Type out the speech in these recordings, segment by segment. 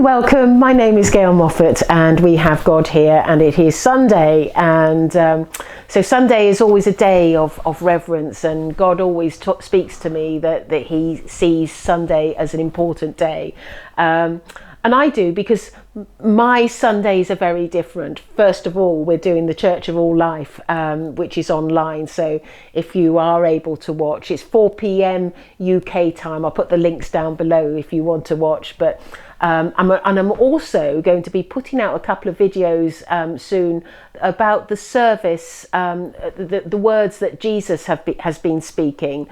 Welcome. My name is Gail Moffat and we have God here, and it is Sunday, and so Sunday is always a day of reverence, and God always speaks to me that he sees Sunday as an important day, and I do, because my Sundays are very different. First of all, we're doing the Church of All Life, which is online, so if you are able to watch, it's 4 p.m. UK time. I'll put the links down below if you want to watch, but I'm also going to be putting out a couple of videos soon about the service, the words that Jesus has been speaking,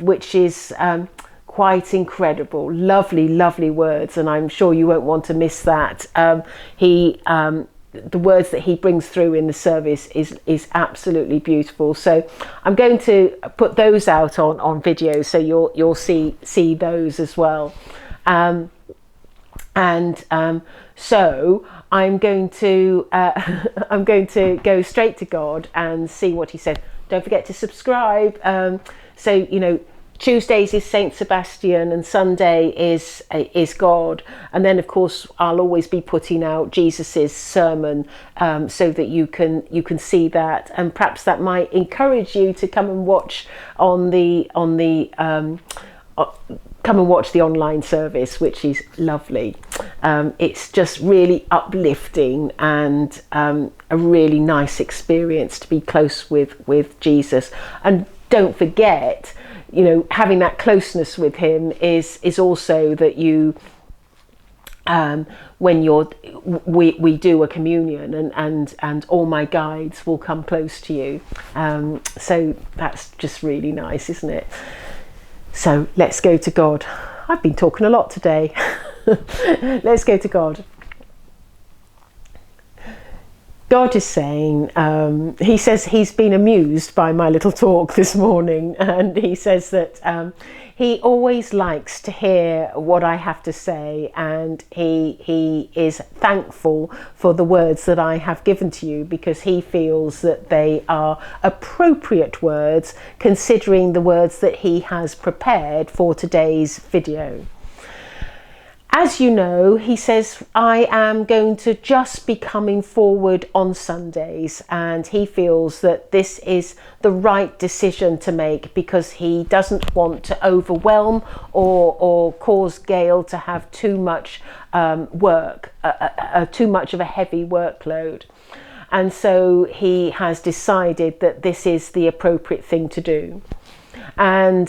which is quite incredible. Lovely words, and I'm sure you won't want to miss that. The words that he brings through in the service is absolutely beautiful. So I'm going to put those out on video, so you'll see those as well. So I'm going to I'm going to go straight to God and see what he said. Don't forget to subscribe. So Tuesdays is Saint Sebastian and Sunday is God, and then of course I'll always be putting out Jesus's sermon, so that you can see that, and perhaps that might encourage you to come and watch come and watch the online service, which is lovely. It's just really uplifting and a really nice experience to be close with Jesus. And don't forget, having that closeness with him is also that you when we do a communion, and all my guides will come close to you, so that's just really nice, isn't it? So let's go to God. I've been talking a lot today. Let's go to God. God is saying, he says he's been amused by my little talk this morning, and he says that he always likes to hear what I have to say, and he is thankful for the words that I have given to you, because he feels that they are appropriate words considering the words that he has prepared for today's video. As you know, he says, I am going to just be coming forward on Sundays, and he feels that this is the right decision to make, because he doesn't want to overwhelm or cause Gail to have too much work, too much of a heavy workload. And so he has decided that this is the appropriate thing to do. And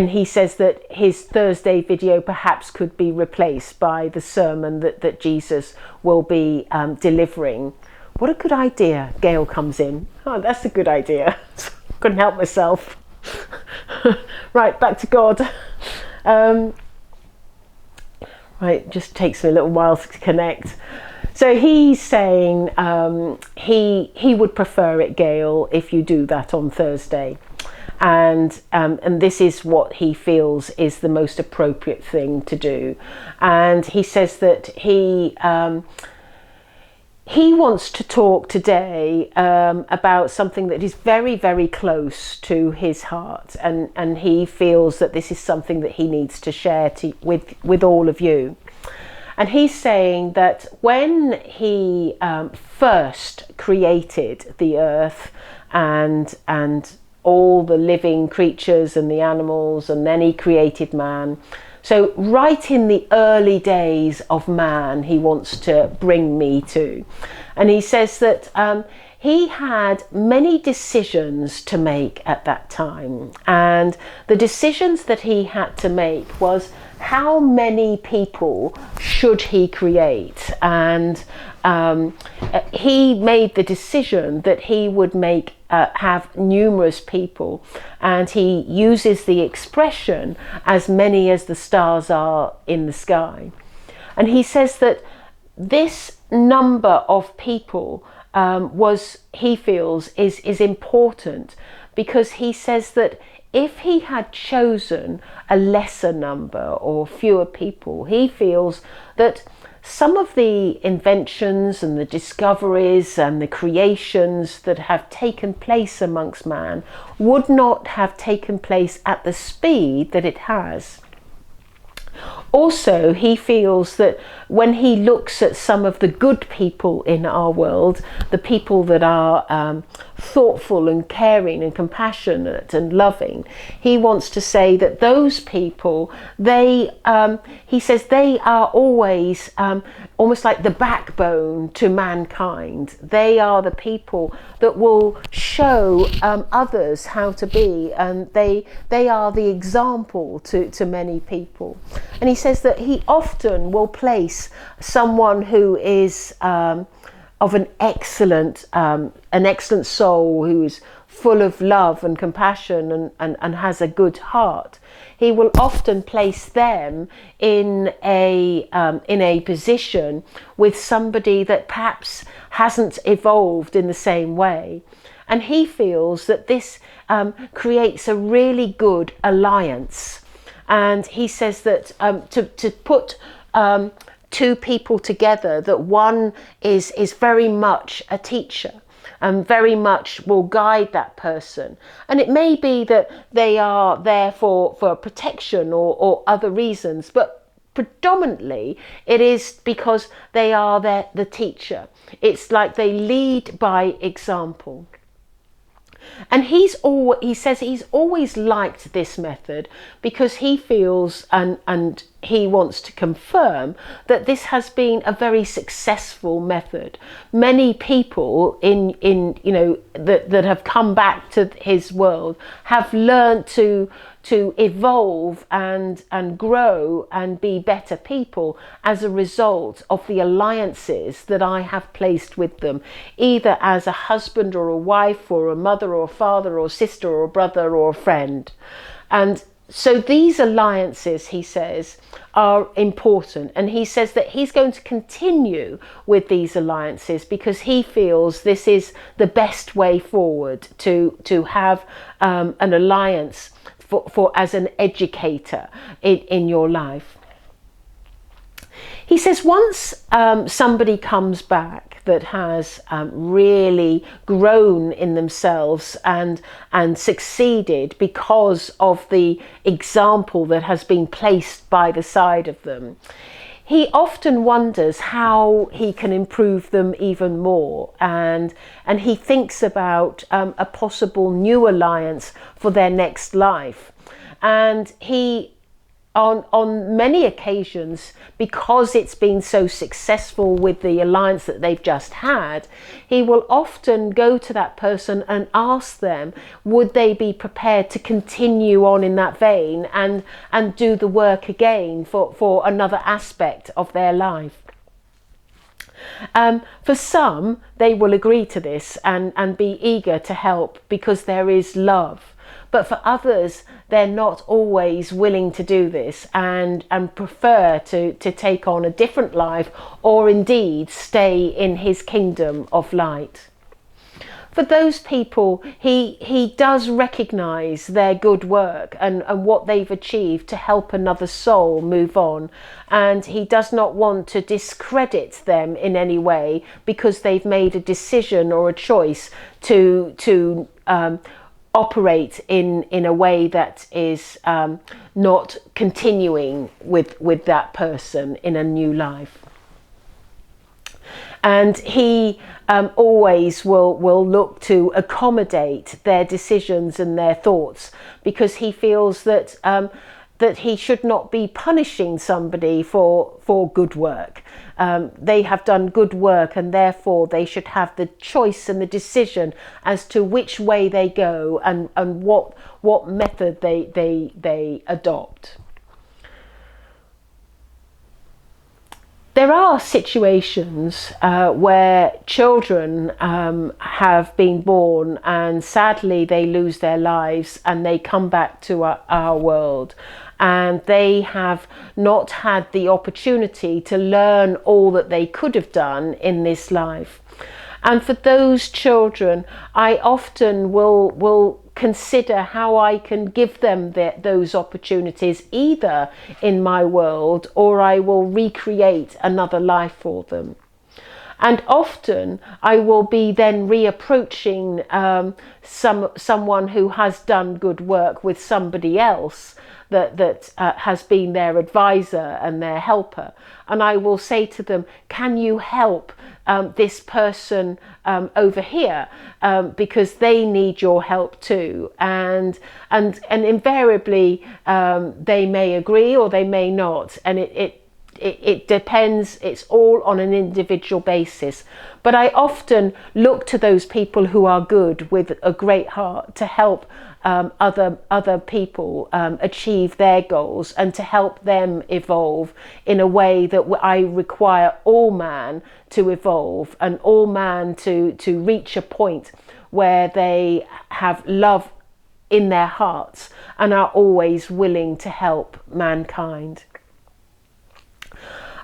he says that his Thursday video perhaps could be replaced by the sermon that Jesus will be delivering. What a good idea. Gail comes in. Oh, that's a good idea. Couldn't help myself. Right, back to God. Right, just takes me a little while to connect. So he's saying he would prefer it, Gail, if you do that on Thursday. And this is what he feels is the most appropriate thing to do. And he says that he wants to talk today about something that is very, very close to his heart, and he feels that this is something that he needs to share with all of you. And he's saying that when he first created the earth and all the living creatures and the animals, and then he created man. So right in the early days of man, he wants to bring me to. And he says that he had many decisions to make at that time. And the decisions that he had to make was, how many people should he create? And he made the decision that he would have numerous people, and he uses the expression as many as the stars are in the sky. And he says that this number of people he feels is important, because he says that if he had chosen a lesser number or fewer people, he feels that some of the inventions and the discoveries and the creations that have taken place amongst man would not have taken place at the speed that it has. Also, he feels that when he looks at some of the good people in our world, the people that are thoughtful and caring and compassionate and loving, he wants to say that those people, he says they are always almost like the backbone to mankind. They are the people that will show others how to be, and they are the example to many people. And he says that he often will place someone who is of an excellent soul, who is full of love and compassion and has a good heart. He will often place them in a position with somebody that perhaps hasn't evolved in the same way. And he feels that this creates a really good alliance. And he says that to put two people together, that one is very much a teacher and very much will guide that person. And it may be that they are there for protection or other reasons, but predominantly it is because they are the teacher. It's like they lead by example. And he says he's always liked this method because he feels and he wants to confirm that this has been a very successful method. Many people in that have come back to his world have learned to evolve and grow and be better people as a result of the alliances that I have placed with them, either as a husband or a wife or a mother or a father or a sister or a brother or a friend. And so these alliances, he says, are important. And he says that he's going to continue with these alliances because he feels this is the best way forward to have an alliance for as an educator in your life. He says once somebody comes back that has really grown in themselves and succeeded because of the example that has been placed by the side of them, he often wonders how he can improve them even more, and he thinks about a possible new alliance for their next life. And he on many occasions, because it's been so successful with the alliance that they've just had, he will often go to that person and ask them would they be prepared to continue on in that vein and do the work again for another aspect of their life. For some, they will agree to this and be eager to help because there is love. But for others, they're not always willing to do this and prefer to take on a different life or indeed stay in his kingdom of light. For those people, he does recognise their good work and what they've achieved to help another soul move on. And he does not want to discredit them in any way because they've made a decision or a choice to operate in a way that is not continuing with that person in a new life. And he always will look to accommodate their decisions and their thoughts because he feels that he should not be punishing somebody for good work. They have done good work and therefore they should have the choice and the decision as to which way they go and what method they adopt. There are situations where children have been born and sadly they lose their lives and they come back to our world, and they have not had the opportunity to learn all that they could have done in this life. And for those children, I often will consider how I can give them those opportunities either in my world or I will recreate another life for them. And often I will be then reapproaching someone who has done good work with somebody else that has been their advisor and their helper, and I will say to them, can you help this person over here, because they need your help too, and invariably they may agree or they may not, and it depends. It's all on an individual basis. But I often look to those people who are good with a great heart to help other people achieve their goals, and to help them evolve in a way that I require all man to evolve, and all man to reach a point where they have love in their hearts and are always willing to help mankind.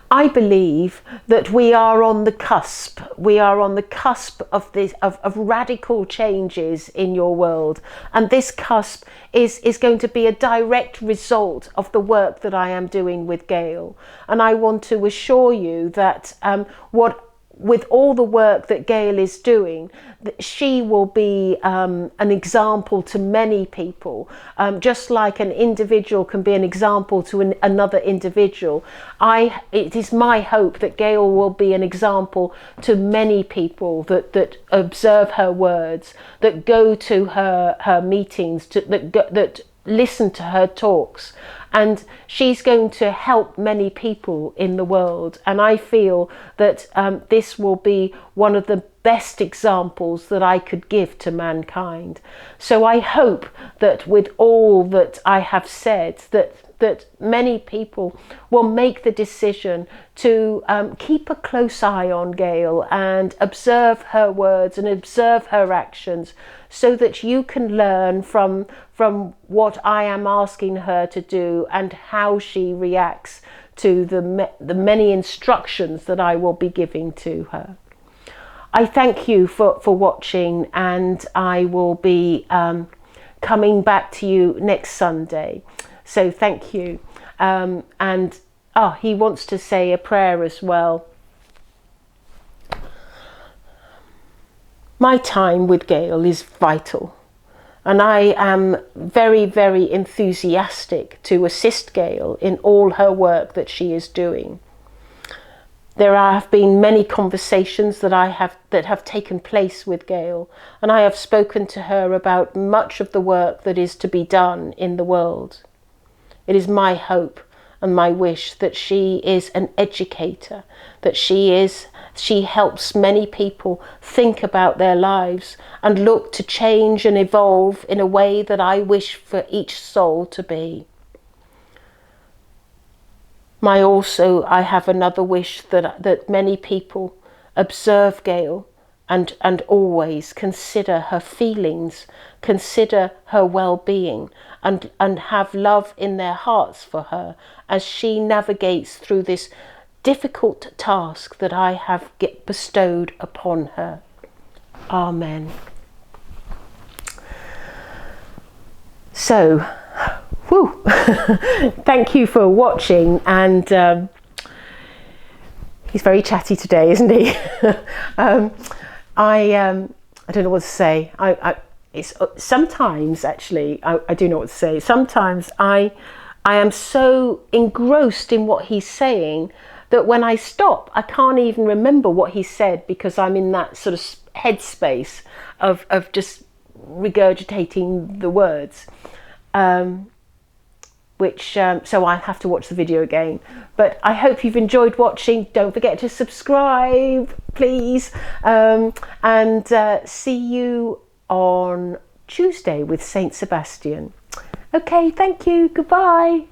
I believe that we are on the cusp. We are on the cusp of this of radical changes in your world, and this cusp is going to be a direct result of the work that I am doing with Gail. And I want to assure you that with all the work that Gail is doing, that she will be an example to many people, just like an individual can be an example to another individual. It is my hope that Gail will be an example to many people that observe her words, that go to her meetings, that listen to her talks, and she's going to help many people in the world. And I feel that this will be one of the best examples that I could give to mankind. So I hope that with all that I have said, that many people will make the decision to keep a close eye on Gail and observe her words and observe her actions, so that you can learn from what I am asking her to do and how she reacts to the many instructions that I will be giving to her. I thank you for watching, and I will be coming back to you next Sunday. So thank you. He wants to say a prayer as well. My time with Gail is vital, and I am very, very enthusiastic to assist Gail in all her work that she is doing. There have been many conversations that have taken place with Gail, and I have spoken to her about much of the work that is to be done in the world. It is my hope and my wish that she is an educator, that she helps many people think about their lives and look to change and evolve in a way that I wish for each soul to be. I have another wish that many people observe Gail and always consider her feelings, consider her well-being, and have love in their hearts for her as she navigates through this difficult task that I have bestowed upon her. Amen. So, thank you for watching, and he's very chatty today, isn't he? I don't know what to say. It's sometimes, actually, I do know what to say. Sometimes I am so engrossed in what he's saying that when I stop, I can't even remember what he said, because I'm in that sort of headspace of just regurgitating the words. So I have to watch the video again. But I hope you've enjoyed watching. Don't forget to subscribe, please. And see you on Tuesday with Saint Sebastian. Okay, thank you. Goodbye.